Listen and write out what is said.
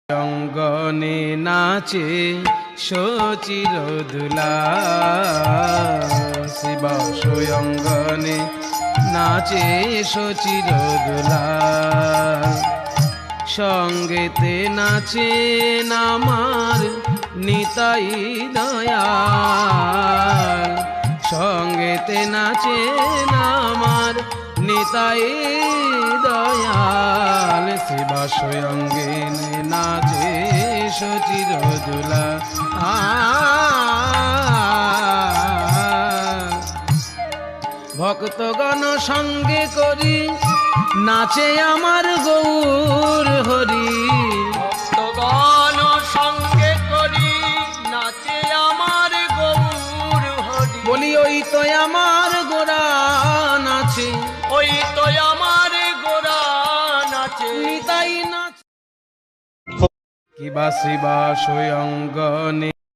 অঙ্গনে নাচে সচির দুলা শিব অঙ্গনে নাচে সচির দুলা সঙ্গেতে নাচে নামার নিতাই দয়াল সঙ্গেতে নাচে নামার নিতাই দয়াল শিব অঙ্গে নাচে সচির দুলা ভক্তগণ সঙ্গে করি নাচে আমার গৌর হরি ভক্তগণ সঙ্গে করি নাচে আমার গৌর হরি বলি ওই তো আমার গোরা নাচে ওই তো আমার গোরা নাচে নিতাই নাচ কিবা শিবা অঙ্গনে